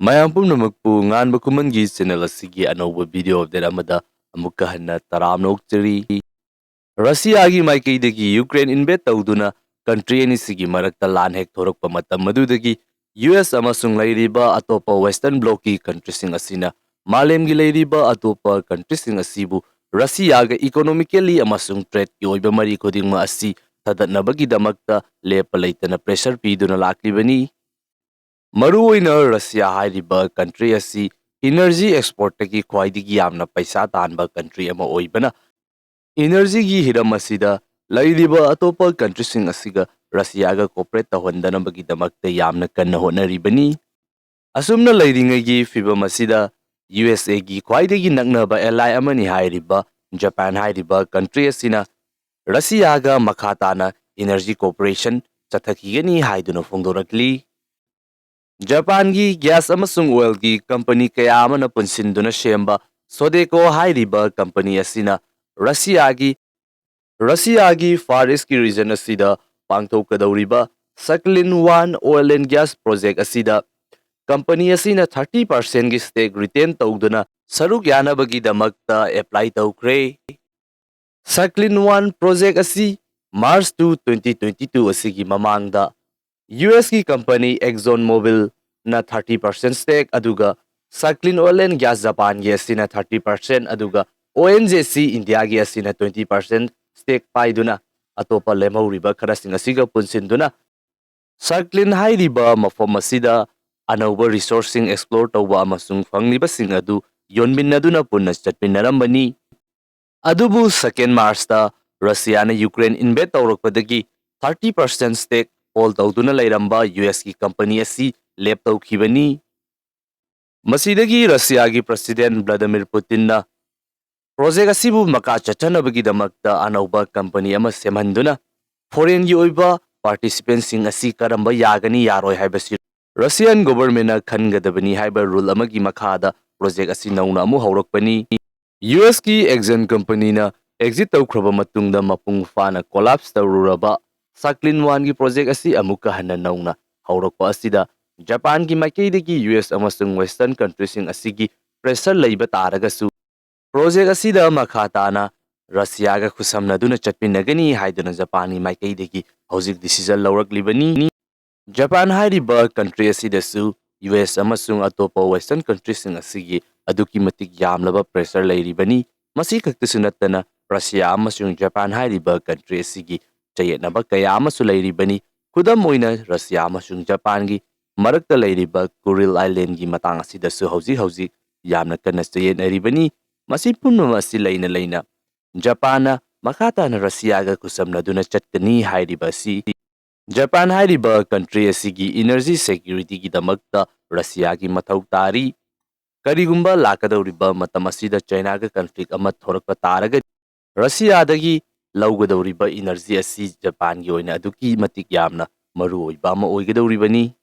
ꯃꯌꯥꯝ ꯄꯨꯝꯅꯃꯛꯄꯨ ꯉꯥꯟꯕ ꯈꯨꯃꯟꯒꯤ ꯆꯦꯅꯦꯜ ꯑꯁꯤꯒꯤ ꯑꯅꯧꯕ ꯚꯤꯗꯤꯑꯣ ꯑꯞꯗꯦꯠ ꯑꯃꯗ ꯑꯃꯨꯛꯀ ꯍꯟꯅ ꯇꯔꯥꯝꯅ ꯑꯣꯛꯆꯔꯤ꯫ ꯔꯁꯤꯌꯥꯒꯤ ꯃꯥꯏꯀꯩꯗꯒꯤ ꯌꯨꯀ꯭ꯔꯦꯟ ꯏꯟꯚꯦꯗ ꯇꯧꯗꯨꯅ ꯀꯟꯇ꯭ꯔꯤ ꯑꯅꯤꯁꯤꯒꯤ ꯃꯔꯛꯇ ꯂꯥꯟ ꯍꯦꯛ ꯊꯣꯔꯛꯄ ꯃꯇꯝ ꯑꯗꯨꯗꯒꯤ ꯌꯨꯑꯦꯁ ꯑꯃꯁꯨꯡ ꯂꯩꯔꯤꯕ ꯑꯇꯣꯞꯄ ꯋꯦꯁꯇꯔꯟ ꯕ꯭ꯂꯣꯛꯀꯤ ꯀꯟꯇ꯭ꯔꯤꯁꯤꯡ ꯑꯁꯤꯅ ꯃꯥꯂꯦꯝꯒꯤ ꯂꯩꯔꯤꯕ ꯑꯇꯣꯞꯄ ꯀꯟꯇ꯭ꯔꯤꯁꯤꯡ ꯑꯁꯤꯕꯨ ꯔꯁꯤꯌꯥꯒ ꯏꯀꯣꯅꯣꯃꯤꯀꯦꯜꯂꯤ ꯑꯃꯁꯨꯡ ꯇ꯭ꯔꯦꯗꯀꯤ ꯑꯣꯏꯕ ꯃꯔꯤ ꯈꯨꯗꯤꯡꯃꯛ ꯑꯁꯤ ꯊꯗꯠꯅꯕꯒꯤꯗꯃꯛꯇ ꯂꯦꯞꯄ ꯂꯩꯇꯅ ꯄ꯭ꯔꯦꯁꯔ ꯄꯤꯗꯨꯅ ꯂꯥꯛꯂꯤꯕꯅꯤ꯫ ꯃꯔꯨꯑꯣꯏꯅ ꯔꯁꯤꯌꯥ ꯍꯥꯏꯔꯤꯕ ꯀꯟꯇ꯭ꯔꯤ ꯑꯁꯤ ꯏꯅꯔꯖꯤ ꯑꯦꯛꯁꯄꯣꯔꯠꯇꯒꯤ ꯈ꯭ꯋꯥꯏꯗꯒꯤ ꯌꯥꯝꯅ ꯄꯩꯁꯥ ꯇꯥꯟꯕ ꯀꯟꯇ꯭ꯔꯤ ꯑꯃ ꯑꯣꯏꯕꯅ ꯏꯅꯔꯖꯤꯒꯤ ꯍꯤꯔꯝ ꯑꯁꯤꯗ ꯂꯩꯔꯤꯕ ꯑꯇꯣꯞꯄ ꯀꯟꯇ꯭ꯔꯤꯁꯤꯡ ꯑꯁꯤꯒ ꯔꯁꯤꯌꯥꯒ ꯀꯣꯄꯔꯦꯠ ꯇꯧꯍꯟꯗꯅꯕꯒꯤꯗꯃꯛꯇ ꯌꯥꯝꯅ ꯀꯟꯅ ꯍꯣꯠꯅꯔꯤꯕꯅꯤ꯫ ꯑꯁꯨꯝꯅ ꯂꯩꯔꯤꯉꯩꯒꯤ ꯐꯤꯚꯝ ꯑꯁꯤꯗ ꯌꯨꯑꯦꯁꯑꯦꯒꯤ ꯈ꯭ꯋꯥꯏꯗꯒꯤ ꯅꯛꯅꯕ ꯑꯦꯂꯥꯏ ꯑꯃꯅꯤ ꯍꯥꯏꯔꯤꯕ ꯖꯄꯥꯟ ꯍꯥꯏꯔꯤꯕ ꯀꯟꯇ꯭ꯔꯤ ꯑꯁꯤꯅ ꯔꯁꯤꯌꯥꯒ ꯃꯈꯥ ꯇꯥꯅ ꯏꯅꯔꯖꯤ ꯀooperation ꯆꯠꯊꯈꯤꯒꯅꯤ ꯍꯥꯏꯗꯨꯅ ꯐꯣꯡꯗꯣꯔꯛꯂꯤ꯫ ꯖꯄꯥꯟꯒꯤ ꯒ꯭ꯌꯥꯁ ꯑꯃꯁꯨꯡ ꯑꯣꯏꯜꯒꯤ ꯀꯝꯄꯅꯤ ꯀꯌꯥ ꯑꯃꯅ ꯄꯨꯟꯁꯤꯟꯗꯨꯅ ꯁꯦꯝꯕ ꯁꯣꯗꯦꯀꯣ ꯍꯥꯏꯔꯤꯕ ꯀꯝꯄꯅꯤ ꯑꯁꯤꯅ ꯔꯁꯤꯌꯥꯒꯤ ꯐꯥꯔ ꯏꯁꯀꯤ ꯔꯤꯖꯟ ꯑꯁꯤꯗ ꯄꯥꯡꯊꯣꯛꯀꯗꯧꯔꯤꯕ ꯁꯛꯂꯤꯟ-1 ꯑꯣꯏꯜ ꯑꯦꯟ ꯒ꯭ꯌꯥꯁ ꯄ꯭ꯔꯣꯖꯦꯛ ꯑꯁꯤꯗ ꯀꯝꯄꯅꯤ ꯑꯁꯤꯅ 30% ꯒꯤ ꯁ꯭ꯇꯦꯛ ꯔꯤꯇꯦꯟ ꯇꯧꯗꯨꯅ ꯁꯔꯨꯛ ꯌꯥꯅꯕꯒꯤꯗꯃꯛꯇ ꯑꯦꯄ꯭ꯂꯥꯏ ꯇꯧꯈ꯭ꯔꯦ꯫ ꯁꯛꯂꯤꯟ-1 ꯄ꯭ꯔꯣꯖꯦꯛ ꯑꯁꯤ ꯃꯥꯔꯆ 2, 2022 ꯑꯁꯤꯒꯤ ꯃꯃꯥꯡꯗ ꯌꯨꯑꯦꯁꯀꯤ ꯀꯝꯄꯅꯤ ꯑꯦꯛꯖꯣꯟ ꯃꯣꯕꯤꯜꯅ 30% ꯁ꯭ꯇꯦꯛ ꯑꯗꯨꯒ ꯁꯛꯂꯤꯟ ꯑꯣꯏꯜ ꯑꯦꯟ ꯒ꯭ꯌꯥꯁ ꯖꯄꯥꯟꯒꯤ ꯑꯁꯤꯅ 30% ꯑꯗꯨꯒ ONGC ꯏꯟꯗꯤꯌꯥꯒꯤ ꯑꯁꯤꯅ 20% ꯁ꯭ꯇꯦꯛ ꯄꯥꯏꯗꯨꯅ ꯑꯇꯣꯞꯄ ꯂꯦꯝꯍꯧꯔꯤꯕ ꯈꯔꯁꯤꯡ ꯑꯁꯤꯒ ꯄꯨꯟꯁꯤꯟꯗꯨꯅ ꯁꯛꯂꯤꯟ ꯍꯥꯏꯔꯤꯕ ꯃꯐꯝ ꯑꯁꯤꯗ ꯑꯅꯧꯕ ꯔꯤꯁꯣꯔꯁꯁꯤꯡ ꯑꯦꯛꯁꯄ꯭ꯂꯣꯔ ꯇꯧꯕ ꯑꯃꯁꯨꯡ ꯐꯪꯂꯤꯕꯁꯤꯡ ꯑꯗꯨ ꯌꯣꯟꯃꯤꯟꯅꯗꯨꯅ ꯄꯨꯟꯅ ꯆꯠꯃꯤꯟꯅꯔꯝꯕꯅꯤ꯫ ꯑꯗꯨꯕꯨ 2 ꯃꯥꯔꯆꯇ ꯔꯁꯤꯌꯥꯅ ꯌꯨꯀ꯭ꯔꯦꯟ ꯏꯟꯚꯦꯗ ꯇꯧꯔꯛꯄꯗꯒꯤ 30% ꯁ꯭ꯇꯦꯛ ꯍꯣꯜ ꯇꯧꯗꯨꯅ ꯂꯩꯔꯝꯕ ꯌꯨꯑꯦꯁꯀꯤ ꯀꯝꯄꯅꯤ ꯑꯁꯤ ꯂꯦꯞꯇꯧꯈꯤꯕꯅꯤ꯫ ꯃꯁꯤꯗꯒꯤ ꯔꯁꯤꯌꯥꯒꯤ ꯄ꯭ꯔꯁꯤꯗꯦꯟꯠ ꯚ꯭ꯂꯥꯗꯤꯃꯤꯔ ꯄꯨꯇꯤꯟꯅ ꯄ꯭ꯔꯣꯖꯦꯛ ꯑꯁꯤꯕꯨ ꯃꯈꯥ ꯆꯠꯊꯅꯕꯒꯤꯗꯃꯛꯇ ꯑꯅꯧꯕ ꯀꯝꯄꯅꯤ ꯑꯃ ꯁꯦꯝꯍꯟꯗꯨꯅ ꯐꯣꯔꯦꯟꯒꯤ ꯑꯣꯏꯕ ꯄꯥꯔꯇꯤꯁꯤꯄꯦꯟꯠꯁꯤꯡ ꯑꯁꯤ ꯀꯔꯝꯕ ꯌꯥꯒꯅꯤ ꯌꯥꯔꯣꯏ ꯍꯥꯏꯕꯁꯤ ꯔꯁꯤꯌꯟ ꯒꯣꯚꯔꯟꯃꯦꯟꯠꯅ ꯈꯟꯒꯗꯕꯅꯤ ꯍꯥꯏꯕ ꯔꯨꯜ ꯑꯃꯒꯤ ꯃꯈꯥꯗ ꯄ꯭ꯔꯣꯖꯦꯛ ꯑꯁꯤ ꯅꯧꯅ ꯑꯃꯨꯛ ꯍꯧꯔꯛꯄꯅꯤ꯫ ꯌꯨꯑꯦꯁꯀꯤ ꯑꯦꯛꯖꯟ ꯀꯝꯄꯅꯤꯅ ꯑꯦꯛꯖꯤꯠ ꯇꯧꯈ꯭ꯔꯕ ꯃꯇꯨꯡꯗ ꯃꯄꯨꯡ ꯐꯥꯅ ꯀꯣꯂꯥꯞꯁ ꯇꯧꯔꯨꯔꯕ ꯁꯛꯂꯤꯟ-1ꯒꯤ ꯄ꯭ꯔꯣꯖꯦꯛ ꯑꯁꯤ ꯑꯃꯨꯛꯀ ꯍꯟꯅ ꯅꯧꯅ ꯍꯧꯔꯛꯄ ꯑꯁꯤꯗ ꯖꯄꯥꯟꯒꯤ ꯃꯥꯏꯀꯩꯗꯒꯤ ꯌꯨꯑꯦꯁ ꯑꯃꯁꯨꯡ ꯋꯦꯁꯇꯔꯟ ꯀꯟꯇ꯭ꯔꯤꯁꯤꯡ ꯑꯁꯤꯒꯤ ꯄ꯭ꯔꯦꯁꯔ ꯂꯩꯕ ꯇꯥꯔꯒꯁꯨ ꯄ꯭ꯔꯣꯖꯦꯛ ꯑꯁꯤꯗ ꯃꯈꯥ ꯇꯥꯅ ꯔꯁꯤꯌꯥꯒ ꯈꯨꯠꯁꯝꯅꯗꯨꯅ ꯆꯠꯃꯤꯟꯅꯒꯅꯤ ꯍꯥꯏꯗꯨꯅ ꯖꯄꯥꯟꯒꯤ ꯃꯥꯏꯀꯩꯗꯒꯤ ꯍꯧꯖꯤꯛ ꯗꯤꯁꯤꯖꯟ ꯂꯧꯔꯛꯂꯤꯕꯅꯤ꯫ ꯖꯄꯥꯟ ꯍꯥꯏꯔꯤꯕ ꯀꯟꯇ꯭ꯔꯤ ꯑꯁꯤꯗꯁꯨ ꯌꯨꯑꯦꯁ ꯑꯃꯁꯨꯡ ꯑꯇꯣꯞꯄ ꯋꯦꯁꯇꯔꯟ ꯀꯟꯇ꯭ꯔꯤꯁꯤꯡ ꯑꯁꯤꯒꯤ ꯑꯗꯨꯛꯀꯤ ꯃꯇꯤꯛ ꯌꯥꯝꯂꯕ ꯄ꯭ꯔꯦꯁꯔ ꯂꯩꯔꯤꯕꯅꯤ꯫ ꯃꯁꯤ ꯈꯛꯇꯁꯨ ꯅꯠꯇꯅ ꯔꯁꯤꯌꯥ ꯑꯃꯁꯨꯡ ꯖꯄꯥꯟ ꯍꯥꯏꯔꯤꯕ ꯀꯟꯇ꯭ꯔꯤ ꯑꯁꯤꯒꯤ ꯆꯌꯦꯠꯅꯕ ꯀꯌꯥ ꯑꯃꯁꯨ ꯂꯩꯔꯤꯕꯅꯤ꯫ ꯈꯨꯗꯝ ꯑꯣꯏꯅ ꯔꯁꯤꯌꯥ ꯑꯃꯁꯨꯡ ꯖꯄꯥꯟꯒꯤ ꯃꯔꯛꯇ ꯂꯩꯔꯤꯕ ꯀꯨꯔꯤꯜ ꯑꯥꯏꯂꯦꯟꯒꯤ ꯃꯇꯥꯡ ꯑꯁꯤꯗꯁꯨ ꯍꯧꯖꯤꯛ ꯌꯥꯝꯅ ꯀꯟꯅ ꯆꯌꯦꯠꯅꯔꯤꯕꯅꯤ꯫ ꯃꯁꯤ ꯄꯨꯝꯅꯃꯛ ꯑꯁꯤ ꯂꯩꯅ ꯖꯄꯥꯟꯅ ꯃꯈꯥ ꯇꯥꯅ ꯔꯁꯤꯌꯥꯒ ꯈꯨꯠꯁꯝꯅꯗꯨꯅ ꯆꯠꯀꯅꯤ ꯍꯥꯏꯔꯤꯕ ꯑꯁꯤ ꯖꯄꯥꯟ ꯍꯥꯏꯔꯤꯕ ꯀꯟꯇ꯭ꯔꯤ ꯑꯁꯤꯒꯤ ꯏꯅꯔꯖꯤ ꯁꯦꯀ꯭ꯌꯨꯔꯤꯇꯤꯒꯤꯗꯃꯛꯇ ꯔꯁꯤꯌꯥꯒꯤ ꯃꯊꯧ ꯇꯥꯔꯤ꯫ ꯀꯔꯤꯒꯨꯝꯕ ꯂꯥꯛꯀꯗꯧꯔꯤꯕ ꯃꯇꯝ ꯑꯁꯤꯗ ꯆꯥꯏꯅꯥꯒ ꯀꯟꯐ꯭ꯂꯤꯛ ꯑꯃ ꯊꯣꯔꯛꯄ ꯇꯥꯔꯒꯗꯤ ꯔꯁꯤꯌꯥꯗꯒꯤ ꯂꯧꯒꯗꯧꯔꯤꯕ ꯏꯅꯔꯖꯤ ꯑꯁꯤ ꯖꯄꯥꯟꯒꯤ ꯑꯣꯏꯅ ꯑꯗꯨꯛꯀꯤ ꯃꯇꯤꯛ ꯌꯥꯝꯅ ꯃꯔꯨꯑꯣꯏꯕ ꯑꯃ ꯑꯣꯏꯒꯗꯧꯔꯤꯕꯅꯤ꯫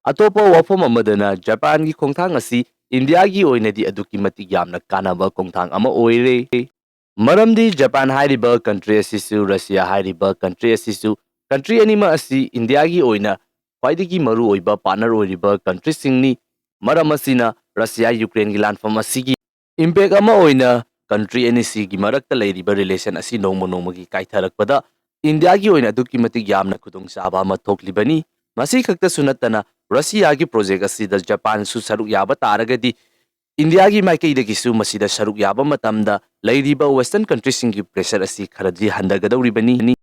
ꯑꯇꯣꯞꯄ ꯋꯥꯐꯝ ꯑꯃꯗꯅ ꯖꯄꯥꯟꯒꯤ ꯈꯣꯡꯊꯥꯡ ꯑꯁꯤ ꯏꯟꯗꯤꯌꯥꯒꯤ ꯑꯣꯏꯅꯗꯤ ꯑꯗꯨꯛꯀꯤ ꯃꯇꯤꯛ ꯌꯥꯝꯅ ꯀꯥꯟꯅꯕ ꯈꯣꯡꯊꯥꯡ ꯑꯃ ꯑꯣꯏꯔꯦ꯫ ꯃꯔꯝꯗꯤ ꯖꯄꯥꯟ ꯍꯥꯏꯔꯤꯕ ꯀꯟꯇ꯭ꯔꯤ ꯑꯁꯤꯁꯨ ꯔꯁꯤꯌꯥ ꯍꯥꯏꯔꯤꯕ ꯀꯟꯇ꯭ꯔꯤ ꯑꯁꯤꯁꯨ ꯀꯟꯇ꯭ꯔꯤ ꯑꯅꯤꯃꯛ ꯑꯁꯤ ꯏꯟꯗꯤꯌꯥꯒꯤ ꯑꯣꯏꯅ ꯈ꯭ꯋꯥꯏꯗꯒꯤ ꯃꯔꯨꯑꯣꯏꯕ ꯄꯥꯔꯠꯅꯔ ꯑꯣꯏꯔꯤꯕ ꯀꯟꯇ꯭ꯔꯤꯁꯤꯡꯅꯤ꯫ ꯃꯔꯝ ꯑꯁꯤꯅ ꯔꯁꯤꯌꯥ ꯌꯨꯀ꯭ꯔꯦꯟꯒꯤ ꯂꯥꯟꯐꯝ ꯑꯁꯤꯒꯤ ꯏꯝꯄꯦꯛ ꯑꯃ ꯑꯣꯏꯅ ꯀꯟꯇ꯭ꯔꯤ ꯑꯅꯤꯁꯤꯒꯤ ꯃꯔꯛꯇ ꯂꯩꯔꯤꯕ ꯔꯤꯂꯦꯁꯟ ꯑꯁꯤ ꯅꯣꯡꯃ ꯅꯣꯡꯃꯒꯤ ꯀꯥꯏꯊꯔꯛꯄꯗ ꯏꯟꯗꯤꯌꯥꯒꯤ ꯑꯣꯏꯅ ꯑꯗꯨꯛꯀꯤ ꯃꯇꯤꯛ ꯌꯥꯝꯅ ꯈꯨꯗꯣꯡꯆꯥꯕ ꯑꯃ ꯊꯣꯛꯂꯤꯕꯅꯤ꯫ ꯃꯁꯤ ꯈꯛꯇꯁꯨ ꯅꯠꯇꯅ ꯔꯁꯤꯌꯥꯒꯤ ꯄ꯭ꯔꯣꯖꯦꯛ ꯑꯁꯤꯗ ꯖꯄꯥꯟꯁꯨ ꯁꯔꯨꯛ ꯌꯥꯕ ꯇꯥꯔꯒꯗꯤ ꯏꯟꯗꯤꯌꯥꯒꯤ ꯃꯥꯏꯀꯩꯗꯒꯤꯁꯨ ꯃꯁꯤꯗ ꯁꯔꯨꯛ ꯌꯥꯕ ꯃꯇꯝꯗ ꯂꯩꯔꯤꯕ ꯋꯦꯁꯇꯔꯟ ꯀꯟꯇ꯭ꯔꯤꯁꯤꯡꯒꯤ ꯄ꯭ꯔꯦꯁꯔ ꯑꯁꯤ ꯈꯔꯗꯤ ꯍꯟꯊꯒꯗꯧꯔꯤꯕꯅꯤ꯫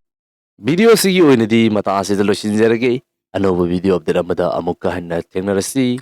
ꯚꯤꯗꯤꯑꯣ ꯑꯁꯤꯒꯤ ꯑꯣꯏꯅꯗꯤ ꯃꯇꯥꯡ ꯑꯁꯤꯗ ꯂꯣꯏꯁꯤꯟꯖꯔꯒꯦ꯫ ꯑꯅꯧꯕ ꯚꯤꯗꯤꯑꯣ ꯑꯞꯗꯦꯠ ꯑꯃꯗ ꯑꯃꯨꯛꯀ ꯍꯟꯅ ꯊꯦꯡꯅꯔꯁꯤ꯫